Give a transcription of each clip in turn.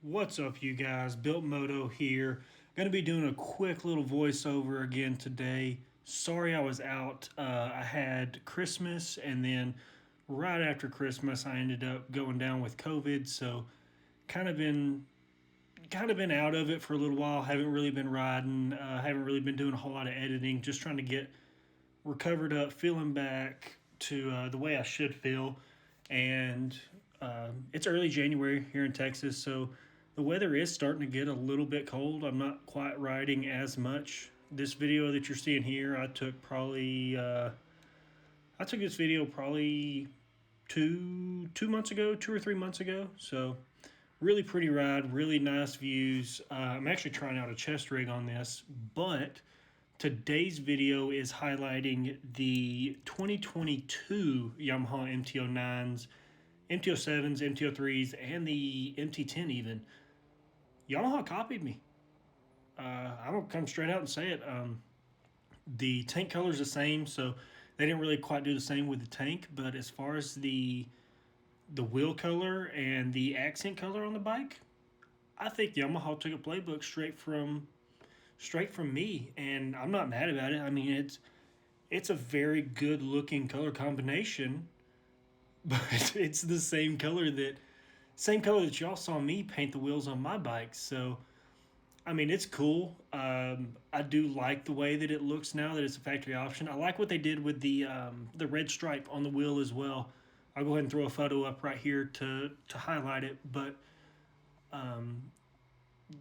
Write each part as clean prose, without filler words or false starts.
What's up, you guys? Builtmoto here. Going to be doing a quick little voiceover again today. Sorry I was out. I had Christmas, and then right after Christmas, I ended up going down with COVID. So kind of been out of it for a little while. Haven't really been riding. Haven't really been doing a whole lot of editing. Just trying to get recovered up, feeling back to the way I should feel. And it's early January here in Texas, so the weather is starting to get a little bit cold. I'm not quite riding as much. This video that you're seeing here, I took this video probably two months ago, 2 or 3 months ago. So really pretty ride, really nice views. I'm actually trying out a chest rig on this, but today's video is highlighting the 2022 Yamaha MT-09s, MT-07s, MT-03s, and the MT-10 even. Yamaha copied me. I'm going to come straight out and say it. The tank color is the same, so they didn't really quite do the same with the tank, but as far as the wheel color and the accent color on the bike, I think Yamaha took a playbook straight from me, and I'm not mad about it. I mean, it's a very good looking color combination, but it's the same color that y'all saw me paint the wheels on my bike. So I mean, it's cool. I do like the way that it looks now that it's a factory option. I like what they did with the red stripe on the wheel as well. I'll go ahead and throw a photo up right here to highlight it. But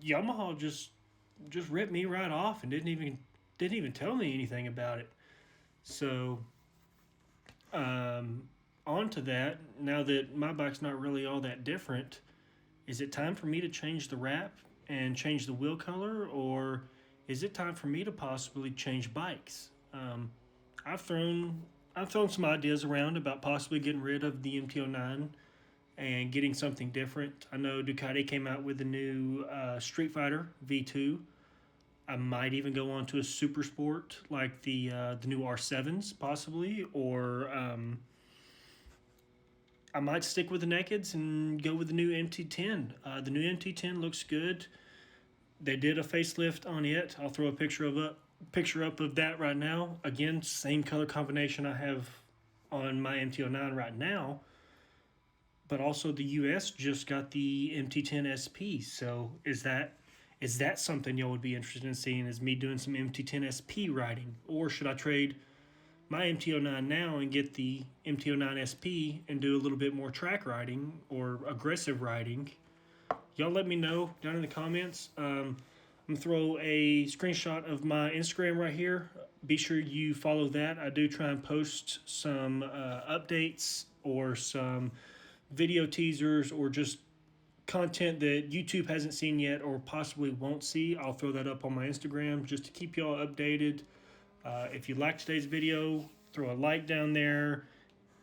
Yamaha just ripped me right off and didn't even tell me anything about it. So on to that. Now that my bike's not really all that different, is it time for me to change the wrap and change the wheel color, or is it time for me to possibly change bikes? I've thrown some ideas around about possibly getting rid of the MT-09 and getting something different. I know Ducati came out with the new Street Fighter V2. I might even go on to a super sport like the new R7s possibly, or I might stick with the Nakeds and go with the new MT-10. The new MT-10 looks good. They did a facelift on it. I'll throw a picture up of that right now. Again, same color combination I have on my MT-09 right now. But also the US just got the MT-10 SP. So is that something y'all would be interested in seeing? Is me doing some MT-10 SP riding, or should I trade my MT-09 now and get the MT-09 SP and do a little bit more track riding or aggressive riding? Y'all let me know down in the comments. I'm going to throw a screenshot of my Instagram right here. Be sure you follow that. I do try and post some updates or some video teasers or just content that YouTube hasn't seen yet or possibly won't see. I'll throw that up on my Instagram just to keep y'all updated. If you like today's video, throw a like down there.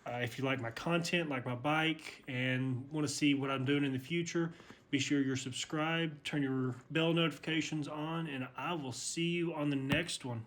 If you like my content, like my bike, and want to see what I'm doing in the future, be sure you're subscribed, turn your bell notifications on, and I will see you on the next one.